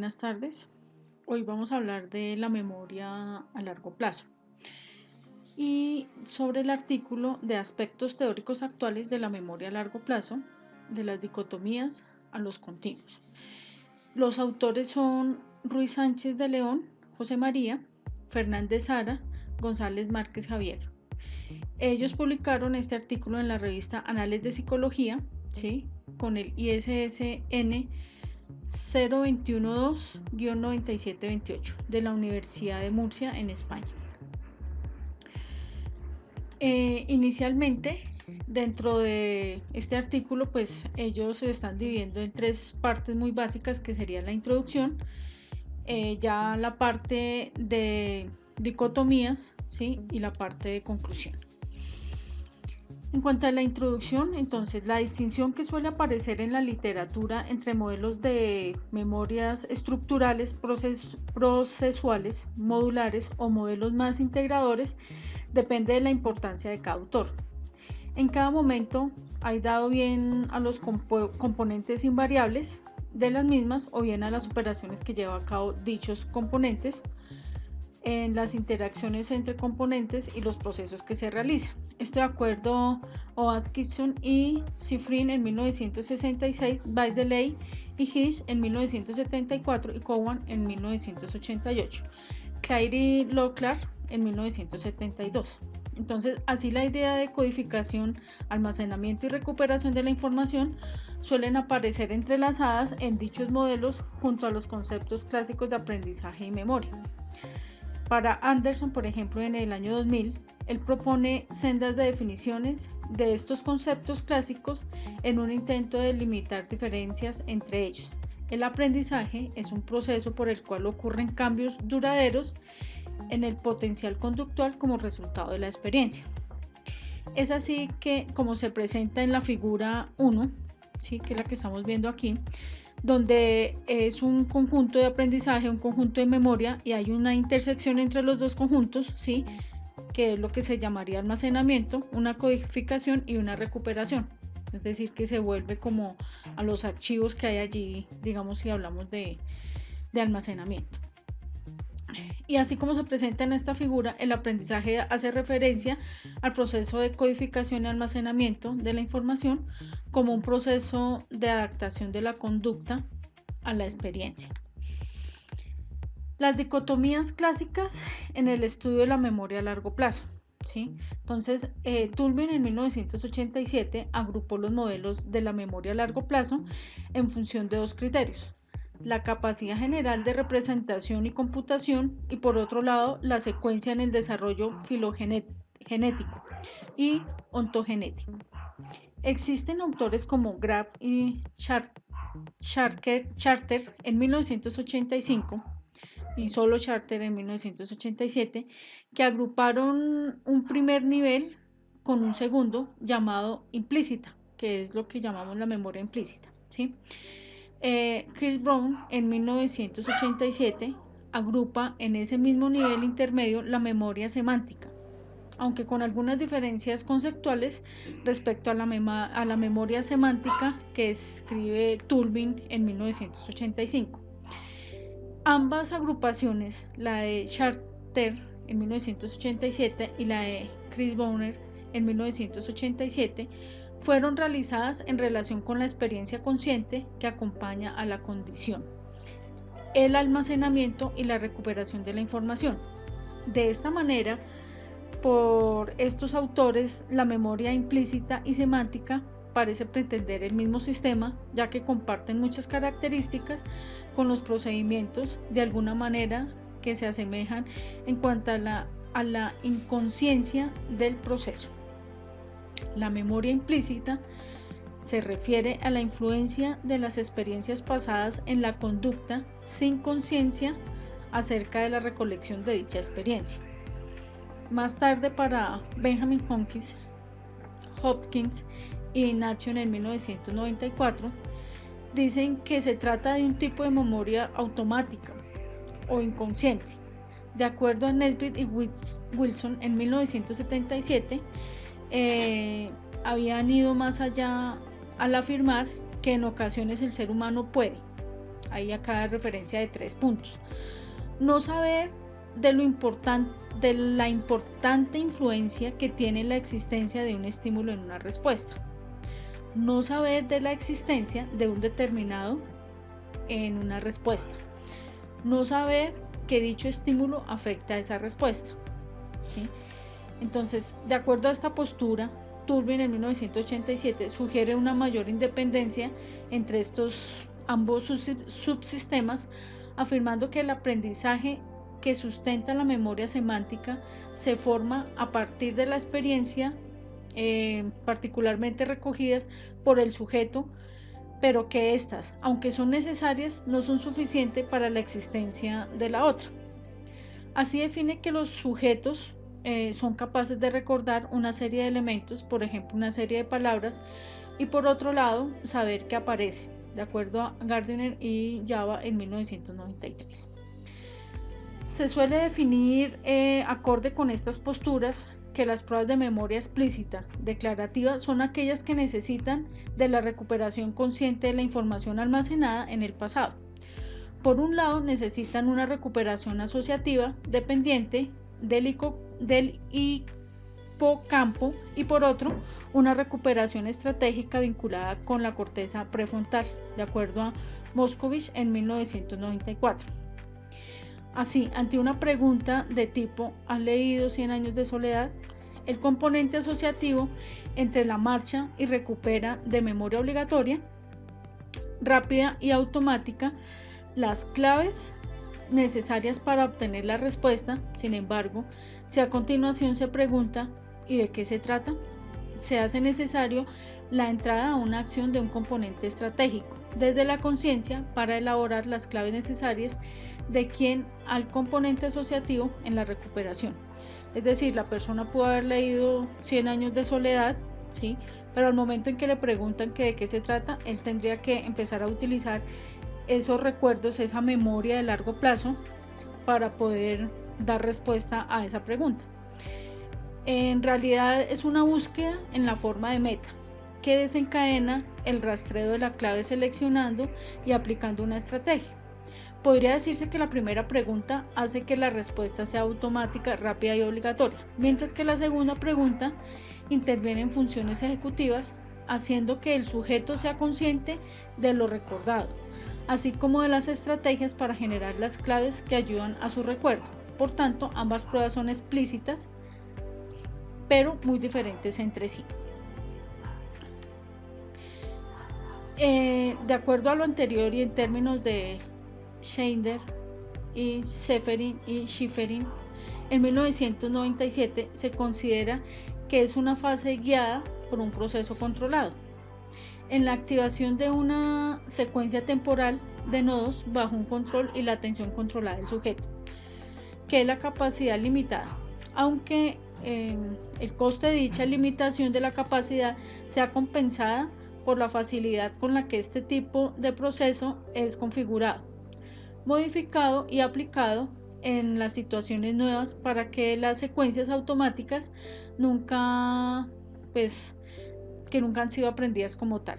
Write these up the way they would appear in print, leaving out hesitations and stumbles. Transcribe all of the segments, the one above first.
buenas tardes. Hoy vamos a hablar de la memoria a largo plazo y sobre el artículo de aspectos teóricos actuales de la memoria a largo plazo, de las dicotomías a los continuos. Los autores son Ruiz Sánchez de León, José María, Fernández Sara, González Márquez Javier. Ellos publicaron este artículo en la revista Anales de Psicología, ¿sí? Con el ISSN 0212-9728 de la Universidad de Murcia en España. Inicialmente, dentro de este artículo, pues ellos se están dividiendo en tres partes muy básicas, que sería la introducción, ya la parte de dicotomías, ¿sí? Y la parte de conclusión. En cuanto a la introducción, entonces la distinción que suele aparecer en la literatura entre modelos de memorias estructurales, procesuales, modulares o modelos más integradores depende de la importancia de cada autor. En cada momento hay dado bien a los componentes invariables de las mismas o bien a las operaciones que lleva a cabo dichos componentes en las interacciones entre componentes y los procesos que se realizan. Esto de acuerdo a Atkinson y Shiffrin en 1966, Weideley y Hirsch en 1974 y Cowan en 1988, Claire y Locklar en 1972. Entonces, así la idea de codificación, almacenamiento y recuperación de la información suelen aparecer entrelazadas en dichos modelos junto a los conceptos clásicos de aprendizaje y memoria. Para Anderson, por ejemplo, en el año 2000, él propone sendas de definiciones de estos conceptos clásicos en un intento de limitar diferencias entre ellos. El aprendizaje es un proceso por el cual ocurren cambios duraderos en el potencial conductual como resultado de la experiencia. Es así que, como se presenta en la figura 1, ¿sí? Que es la que estamos viendo aquí, donde es un conjunto de aprendizaje, un conjunto de memoria y hay una intersección entre los dos conjuntos, ¿sí? Que es lo que se llamaría almacenamiento, una codificación y una recuperación. Es decir, que se vuelve como a los archivos que hay allí, digamos, si hablamos de almacenamiento. Y así como se presenta en esta figura, el aprendizaje hace referencia al proceso de codificación y almacenamiento de la información como un proceso de adaptación de la conducta a la experiencia. Las dicotomías clásicas en el estudio de la memoria a largo plazo, ¿sí? Entonces, Tulbin en 1987 agrupó los modelos de la memoria a largo plazo en función de dos criterios: la capacidad general de representación y computación y, por otro lado, la secuencia en el desarrollo filogenético y ontogenético. Existen autores como Graf y Charter en 1985 y solo Charter en 1987, que agruparon un primer nivel con un segundo llamado implícita, que es lo que llamamos la memoria implícita, ¿sí? Chris Brown en 1987 agrupa en ese mismo nivel intermedio la memoria semántica, aunque con algunas diferencias conceptuales respecto a la memoria semántica que escribe Tulbin en 1985. Ambas agrupaciones, la de Charter en 1987 y la de Chris Brown en 1987, fueron realizadas en relación con la experiencia consciente que acompaña a la condición, el almacenamiento y la recuperación de la información. De esta manera, por estos autores, la memoria implícita y semántica parece pretender el mismo sistema, ya que comparten muchas características con los procedimientos, de alguna manera que se asemejan en cuanto a la inconsciencia del proceso. La memoria implícita se refiere a la influencia de las experiencias pasadas en la conducta sin conciencia acerca de la recolección de dicha experiencia. Más tarde, para Benjamin Hopkins y Nation en 1994, dicen que se trata de un tipo de memoria automática o inconsciente. De acuerdo a Nesbitt y Wilson en 1977, habían ido más allá al afirmar que en ocasiones el ser humano puede, hay acá referencia de 3 puntos. No saber de la importante influencia que tiene la existencia de un estímulo en una respuesta. No saber de la existencia de un determinado en una respuesta. No saber que dicho estímulo afecta a esa respuesta, ¿sí? Entonces, de acuerdo a esta postura, Turbin en 1987 sugiere una mayor independencia entre ambos subsistemas, afirmando que el aprendizaje que sustenta la memoria semántica se forma a partir de la experiencia, particularmente recogidas por el sujeto, pero que éstas, aunque son necesarias, no son suficientes para la existencia de la otra. Así define que los sujetos son capaces de recordar una serie de elementos, por ejemplo, una serie de palabras, y por otro lado, saber que aparece, de acuerdo a Gardner y Java en 1993. Se suele definir, acorde con estas posturas, que las pruebas de memoria explícita declarativa son aquellas que necesitan de la recuperación consciente de la información almacenada en el pasado. Por un lado, necesitan una recuperación asociativa dependiente del hipocampo y por otro, una recuperación estratégica vinculada con la corteza prefrontal, de acuerdo a Moscovich en 1994. Así, ante una pregunta de tipo ¿has leído 100 años de soledad?, el componente asociativo entre la marcha y recupera de memoria obligatoria, rápida y automática las claves necesarias para obtener la respuesta. Sin embargo, si a continuación se pregunta ¿y de qué se trata?, se hace necesario la entrada a una acción de un componente estratégico desde la conciencia para elaborar las claves necesarias de quien al componente asociativo en la recuperación. Es decir, la persona pudo haber leído 100 años de soledad, ¿sí?, pero al momento en que le preguntan que de qué se trata, él tendría que empezar a utilizar esos recuerdos, esa memoria de largo plazo, para poder dar respuesta a esa pregunta. En realidad es una búsqueda en la forma de meta, que desencadena el rastreo de la clave seleccionando y aplicando una estrategia. Podría decirse que la primera pregunta hace que la respuesta sea automática, rápida y obligatoria, mientras que la segunda pregunta interviene en funciones ejecutivas, haciendo que el sujeto sea consciente de lo recordado, así como de las estrategias para generar las claves que ayudan a su recuerdo. Por tanto, ambas pruebas son explícitas, pero muy diferentes entre sí. De acuerdo a lo anterior y en términos de Schneider y Seferin y Schifrin, en 1997 se considera que es una fase guiada por un proceso controlado, en la activación de una secuencia temporal de nodos bajo un control y la atención controlada del sujeto, que es la capacidad limitada, aunque el coste de dicha limitación de la capacidad sea compensada por la facilidad con la que este tipo de proceso es configurado, modificado y aplicado en las situaciones nuevas para que las secuencias automáticas nunca han sido aprendidas como tal.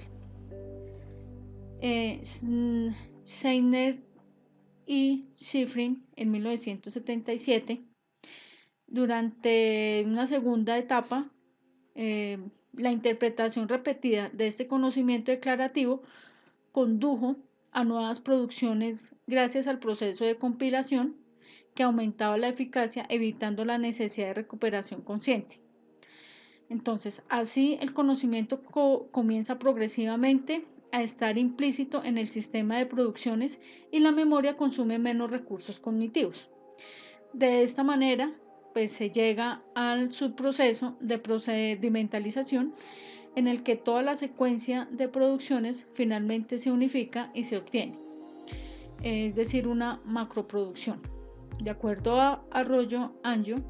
Scheiner y Schifrin en 1977, durante una segunda etapa, la interpretación repetida de este conocimiento declarativo condujo a nuevas producciones gracias al proceso de compilación que aumentaba la eficacia, evitando la necesidad de recuperación consciente. Entonces, así el conocimiento comienza progresivamente a estar implícito en el sistema de producciones y la memoria consume menos recursos cognitivos. De esta manera, se llega al subproceso de procedimentalización, en el que toda la secuencia de producciones finalmente se unifica y se obtiene, es decir, una macroproducción. De acuerdo a Arroyo Anjo,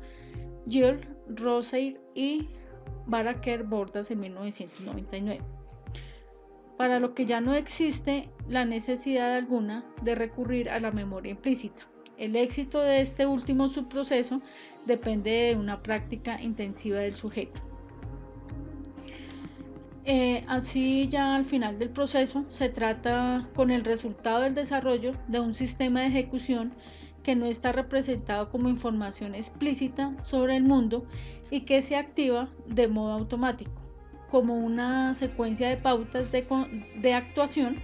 Gill, Roseir y Baraker Bordas en 1999. Para lo que ya no existe la necesidad alguna de recurrir a la memoria implícita. El éxito de este último subproceso depende de una práctica intensiva del sujeto. Así ya al final del proceso se trata con el resultado del desarrollo de un sistema de ejecución que no está representado como información explícita sobre el mundo y que se activa de modo automático, como una secuencia de pautas de actuación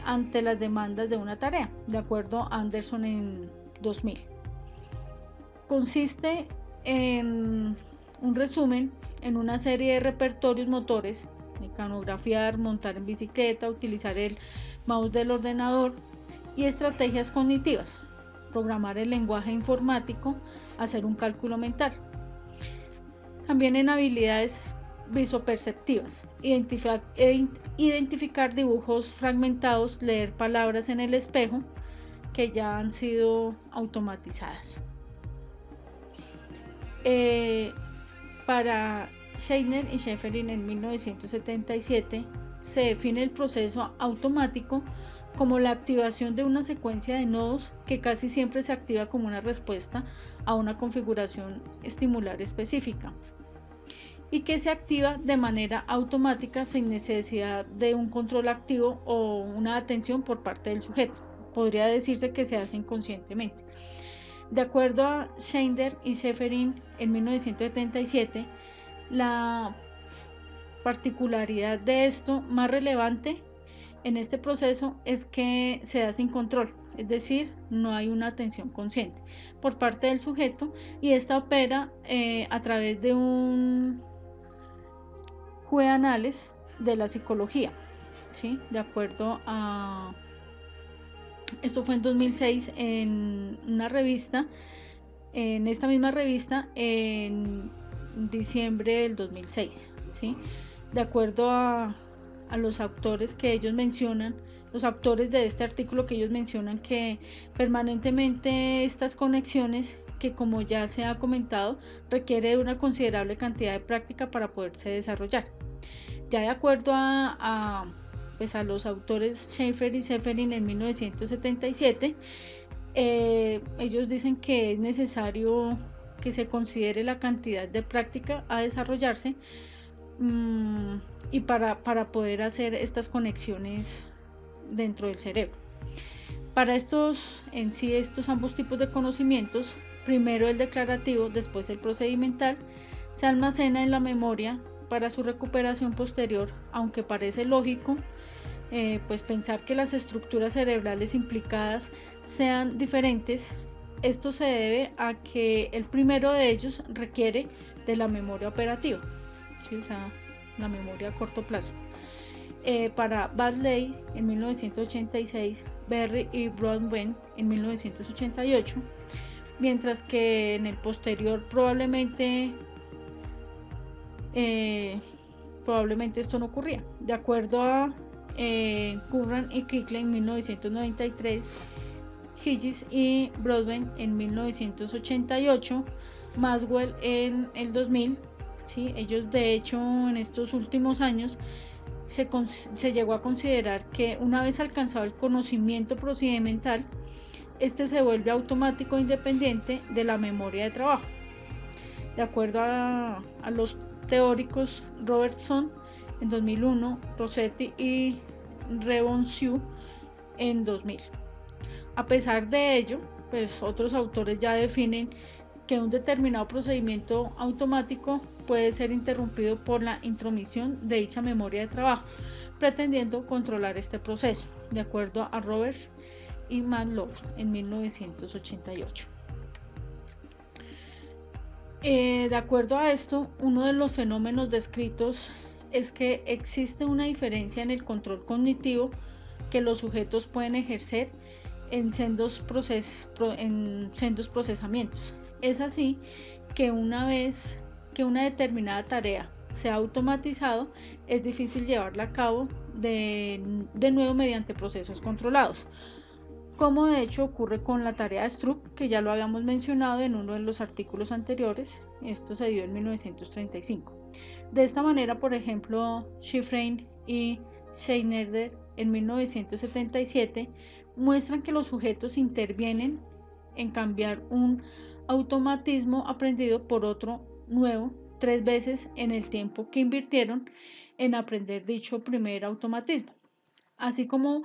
ante las demandas de una tarea, de acuerdo a Anderson en 2000. Consiste en un resumen en una serie de repertorios motores: mecanografiar, montar en bicicleta, utilizar el mouse del ordenador, y estrategias cognitivas, programar el lenguaje informático, hacer un cálculo mental. También en habilidades visoperceptivas, identificar dibujos fragmentados, leer palabras en el espejo que ya han sido automatizadas. Para Scheiner y Schäferin en 1977 se define el proceso automático como la activación de una secuencia de nodos que casi siempre se activa como una respuesta a una configuración estimular específica y que se activa de manera automática sin necesidad de un control activo o una atención por parte del sujeto. Podría decirse que se hace inconscientemente. De acuerdo a Scheiner y Schäferin en 1977, la particularidad de esto más relevante en este proceso es que se da sin control, es decir, no hay una atención consciente por parte del sujeto, y esta opera a través de un juez de la psicología, ¿sí? De acuerdo a... Esto fue en 2006 en una revista, en esta misma revista, en diciembre del 2006, ¿sí? De acuerdo a los autores que ellos mencionan, los autores de este artículo, que ellos mencionan que permanentemente estas conexiones, que como ya se ha comentado, requiere de una considerable cantidad de práctica para poderse desarrollar. Ya de acuerdo a los autores Schaefer y Schäferin en 1977, ellos dicen que es necesario que se considere la cantidad de práctica a desarrollarse y para poder hacer estas conexiones dentro del cerebro. Para estos ambos tipos de conocimientos, primero el declarativo, después el procedimental, se almacena en la memoria para su recuperación posterior, aunque parece lógico pues pensar que las estructuras cerebrales implicadas sean diferentes. Esto se debe a que el primero de ellos requiere de la memoria operativa, ¿sí? O sea, la memoria a corto plazo. Para Baddeley en 1986, Berry y Broadbent en 1988, mientras que en el posterior probablemente esto no ocurría. De acuerdo a Curran y Kickley en 1993, Higgs y Broadbent en 1988, Maxwell en el 2000, ¿sí? Ellos de hecho en estos últimos años se llegó a considerar que una vez alcanzado el conocimiento procedimental, este se vuelve automático e independiente de la memoria de trabajo. De acuerdo a los teóricos Robertson en 2001, Rossetti y Rebonsiu en 2000. A pesar de ello, pues otros autores ya definen que un determinado procedimiento automático puede ser interrumpido por la intromisión de dicha memoria de trabajo, pretendiendo controlar este proceso, de acuerdo a Roberts y Matlock en 1988. De acuerdo a esto, uno de los fenómenos descritos es que existe una diferencia en el control cognitivo que los sujetos pueden ejercer en sendos procesamientos. Es así que una vez que una determinada tarea se ha automatizado, es difícil llevarla a cabo de nuevo mediante procesos controlados, como de hecho ocurre con la tarea de Stroop, que ya lo habíamos mencionado en uno de los artículos anteriores. Esto se dio en 1935. De esta manera, por ejemplo, Schifrin y Schneider en 1977 muestran que los sujetos intervienen en cambiar un automatismo aprendido por otro nuevo 3 veces en el tiempo que invirtieron en aprender dicho primer automatismo. Así como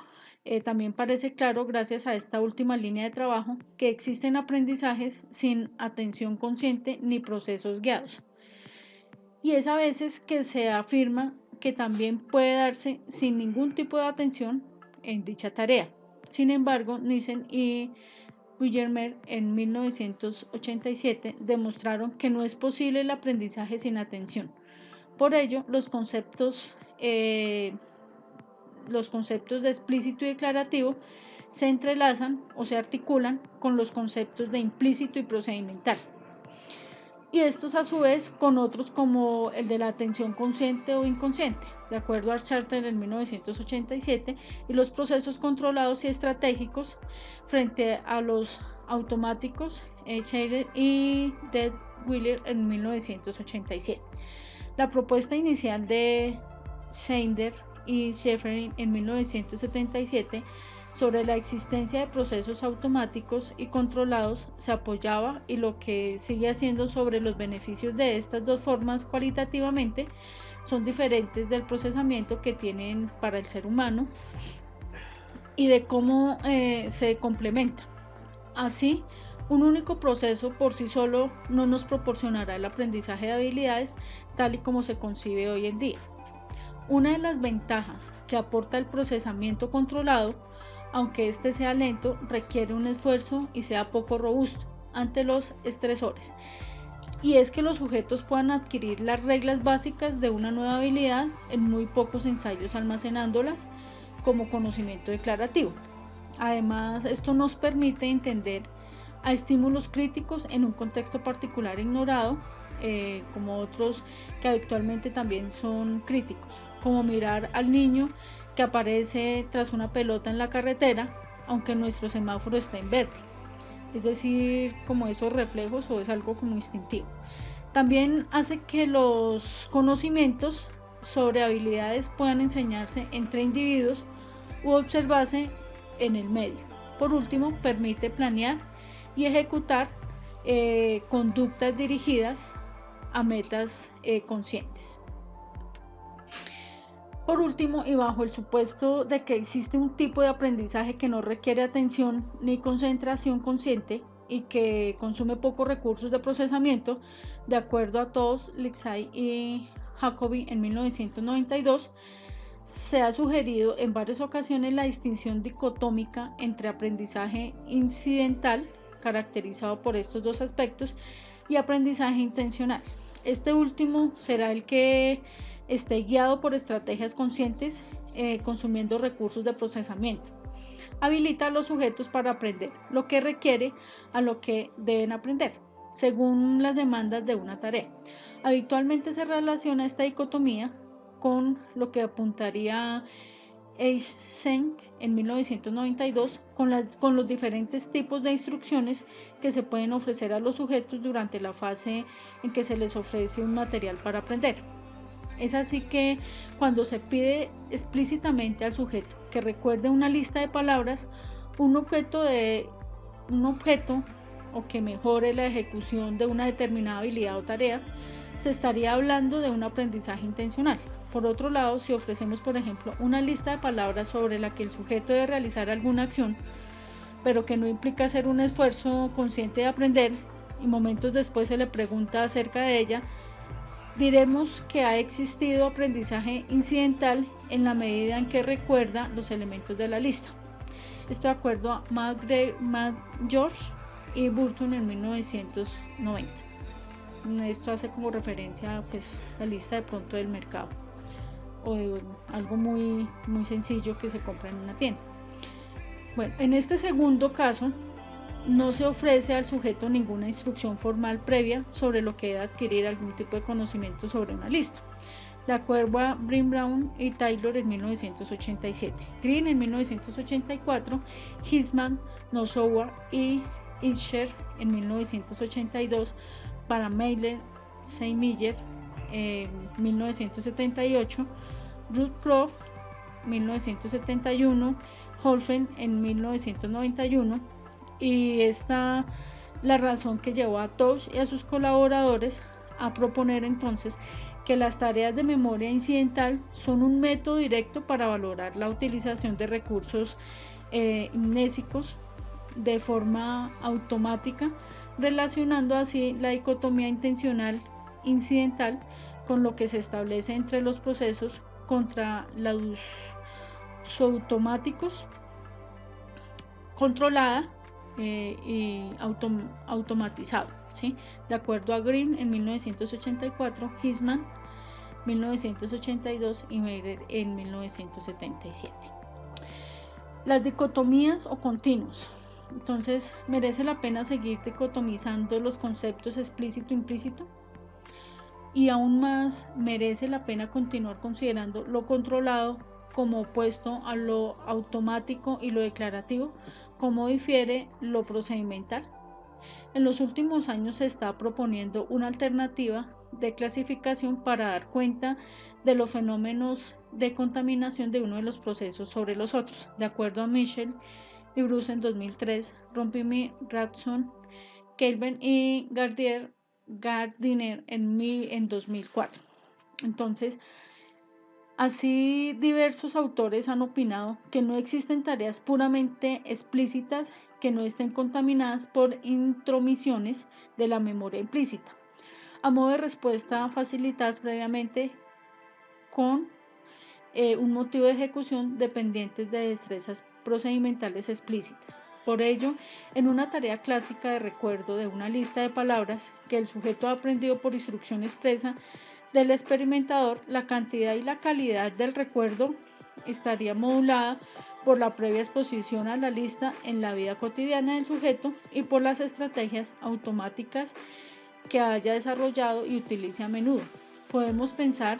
también parece claro, gracias a esta última línea de trabajo, que existen aprendizajes sin atención consciente ni procesos guiados. Y es a veces que se afirma que también puede darse sin ningún tipo de atención en dicha tarea. Sin embargo, Nielsen y Guillermer en 1987 demostraron que no es posible el aprendizaje sin atención. Por ello, los conceptos de explícito y declarativo se entrelazan o se articulan con los conceptos de implícito y procedimental. Y estos a su vez con otros como el de la atención consciente o inconsciente, de acuerdo a Charter en 1987, y los procesos controlados y estratégicos frente a los automáticos, Scherer y Detwiller en 1987. La propuesta inicial de Scheiner y Schefferin en 1977 sobre la existencia de procesos automáticos y controlados se apoyaba, y lo que sigue haciendo sobre los beneficios de estas dos formas cualitativamente son diferentes del procesamiento que tienen para el ser humano y de cómo se complementa. Así, un único proceso por sí solo no nos proporcionará el aprendizaje de habilidades tal y como se concibe hoy en día. Una de las ventajas que aporta el procesamiento controlado, aunque este sea lento, requiere un esfuerzo y sea poco robusto ante los estresores. Y es que los sujetos puedan adquirir las reglas básicas de una nueva habilidad en muy pocos ensayos, almacenándolas como conocimiento declarativo. Además, esto nos permite entender a estímulos críticos en un contexto particular ignorado, como otros que habitualmente también son críticos, como mirar al niño que aparece tras una pelota en la carretera, aunque nuestro semáforo está en verde. Es decir, como esos reflejos, o es algo como instintivo. También hace que los conocimientos sobre habilidades puedan enseñarse entre individuos u observarse en el medio. Por último, permite planear y ejecutar conductas dirigidas a metas conscientes. Por último, y bajo el supuesto de que existe un tipo de aprendizaje que no requiere atención ni concentración consciente y que consume pocos recursos de procesamiento, de acuerdo a todos, Lixay y Jacobi en 1992, se ha sugerido en varias ocasiones la distinción dicotómica entre aprendizaje incidental, caracterizado por estos dos aspectos, y aprendizaje intencional. Este último será el que esté guiado por estrategias conscientes, consumiendo recursos de procesamiento. Habilita a los sujetos para aprender lo que requiere a lo que deben aprender, según las demandas de una tarea. Habitualmente se relaciona esta dicotomía con lo que apuntaría Eysenck en 1992 con los diferentes tipos de instrucciones que se pueden ofrecer a los sujetos durante la fase en que se les ofrece un material para aprender. Es así que cuando se pide explícitamente al sujeto que recuerde una lista de palabras, un objeto o que mejore la ejecución de una determinada habilidad o tarea, se estaría hablando de un aprendizaje intencional. Por otro lado, si ofrecemos, por ejemplo, una lista de palabras sobre la que el sujeto debe realizar alguna acción, pero que no implica hacer un esfuerzo consciente de aprender, y momentos después se le pregunta acerca de ella, diremos que ha existido aprendizaje incidental en la medida en que recuerda los elementos de la lista. Esto de acuerdo a George y Burton en 1990. Esto hace como referencia a la lista de pronto del mercado, o de algo muy sencillo que se compra en una tienda. Bueno, en este segundo caso no se ofrece al sujeto ninguna instrucción formal previa sobre lo que debe adquirir algún tipo de conocimiento sobre una lista, de acuerdo a Brown y Taylor en 1987, Green en 1984, Hisman, Nozowa y Ischer en 1982, para Mailer, Seymiller, 1978, Ruth Croft, 1971, Holfen en 1991, y esta la razón que llevó a Tosh y a sus colaboradores a proponer entonces que las tareas de memoria incidental son un método directo para valorar la utilización de recursos mnésicos de forma automática, relacionando así la dicotomía intencional incidental con lo que se establece entre los procesos contra los automáticos, controlada y automatizado, ¿sí? De acuerdo a Green en 1984, Huysmans 1982 y Meyer en 1977. Las dicotomías o continuos. Entonces, ¿merece la pena seguir dicotomizando los conceptos explícito e implícito? Y aún más, ¿merece la pena continuar considerando lo controlado como opuesto a lo automático y lo declarativo? ¿Cómo difiere lo procedimental? En los últimos años se está proponiendo una alternativa de clasificación para dar cuenta de los fenómenos de contaminación de uno de los procesos sobre los otros. De acuerdo a Mitchell y Bruce en 2003, Rompimi, Ratson, Kelvin y Gardiner en 2004. Entonces, así diversos autores han opinado que no existen tareas puramente explícitas que no estén contaminadas por intromisiones de la memoria implícita, a modo de respuesta facilitadas previamente con un motivo de ejecución dependientes de destrezas procedimentales explícitas. Por ello, en una tarea clásica de recuerdo de una lista de palabras que el sujeto ha aprendido por instrucción expresa del experimentador, la cantidad y la calidad del recuerdo estaría modulada por la previa exposición a la lista en la vida cotidiana del sujeto y por las estrategias automáticas que haya desarrollado y utilice a menudo. Podemos pensar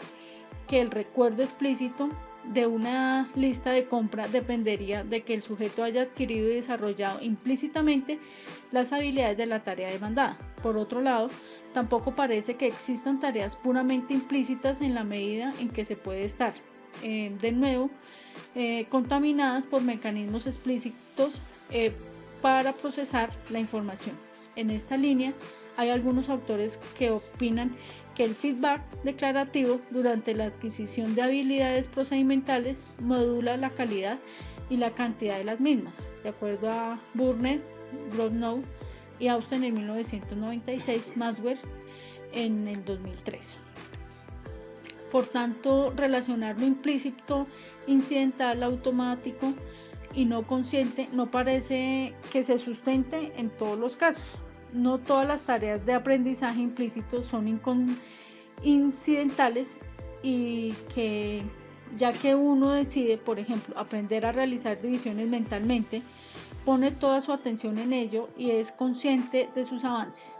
que el recuerdo explícito de una lista de compra dependería de que el sujeto haya adquirido y desarrollado implícitamente las habilidades de la tarea demandada. Por otro lado, tampoco parece que existan tareas puramente implícitas en la medida en que se puede estar, de nuevo, contaminadas por mecanismos explícitos para procesar la información. En esta línea, hay algunos autores que opinan que el feedback declarativo durante la adquisición de habilidades procedimentales modula la calidad y la cantidad de las mismas, de acuerdo a Burnett, Grosnow y Austin en 1996, Maxwell en el 2003. Por tanto, relacionar lo implícito, incidental, automático y no consciente no parece que se sustente en todos los casos. No todas las tareas de aprendizaje implícito son incidentales y que ya que uno decide, por ejemplo, aprender a realizar divisiones mentalmente, pone toda su atención en ello y es consciente de sus avances.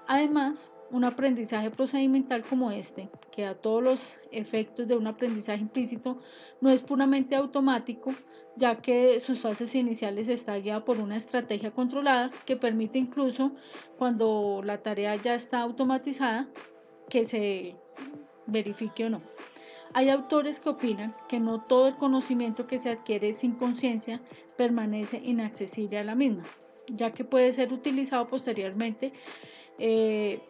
Además, un aprendizaje procedimental como este, que a todos los efectos de un aprendizaje implícito no es puramente automático, ya que sus fases iniciales está guiada por una estrategia controlada que permite incluso cuando la tarea ya está automatizada que se verifique o no. Hay autores que opinan que no todo el conocimiento que se adquiere sin conciencia permanece inaccesible a la misma, ya que puede ser utilizado posteriormente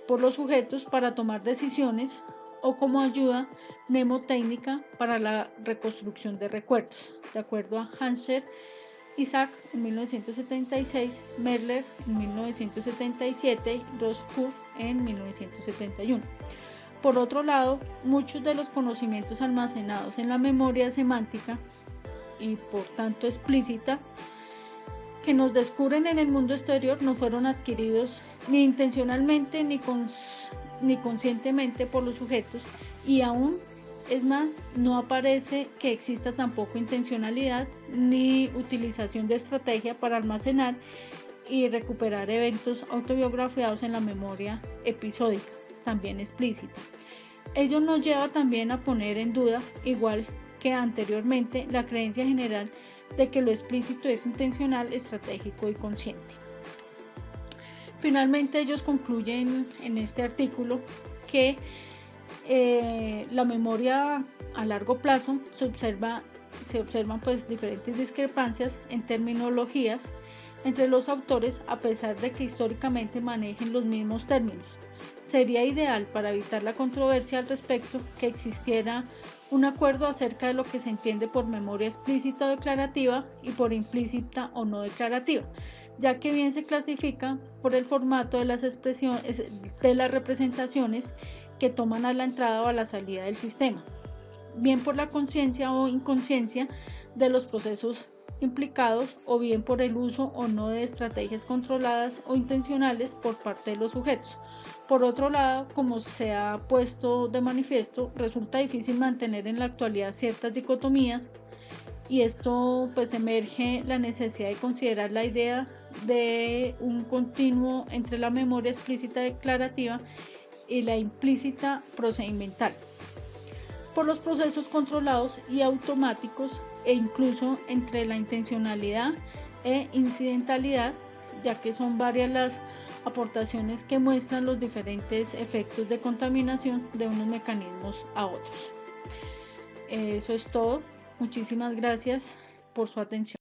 por los sujetos para tomar decisiones o como ayuda mnemotécnica para la reconstrucción de recuerdos, de acuerdo a Hanser, Isaac en 1976, Merler en 1977, Roscoe en 1971. Por otro lado, muchos de los conocimientos almacenados en la memoria semántica y por tanto explícita que nos descubren en el mundo exterior no fueron adquiridos ni intencionalmente ni conscientemente por los sujetos y aún es más, no aparece que exista tampoco intencionalidad ni utilización de estrategia para almacenar y recuperar eventos autobiografiados en la memoria episódica, también explícita. Ello nos lleva también a poner en duda, igual que anteriormente, la creencia general de que lo explícito es intencional, estratégico y consciente. Finalmente, ellos concluyen en este artículo que la memoria a largo plazo se observan pues diferentes discrepancias en terminologías entre los autores a pesar de que históricamente manejen los mismos términos. sería ideal para evitar la controversia al respecto que existiera un acuerdo acerca de lo que se entiende por memoria explícita o declarativa y por implícita o no declarativa, ya que bien se clasifica por el formato de las expresiones de las representaciones que toman a la entrada o a la salida del sistema, bien por la conciencia o inconsciencia de los procesos implicados o bien por el uso o no de estrategias controladas o intencionales por parte de los sujetos. Por otro lado, como se ha puesto de manifiesto, resulta difícil mantener en la actualidad ciertas dicotomías y esto pues emerge la necesidad de considerar la idea de un continuo entre la memoria explícita declarativa y la implícita procedimental por los procesos controlados y automáticos e incluso entre la intencionalidad e incidentalidad, ya que son varias las aportaciones que muestran los diferentes efectos de contaminación de unos mecanismos a otros. Eso es todo. Muchísimas gracias por su atención.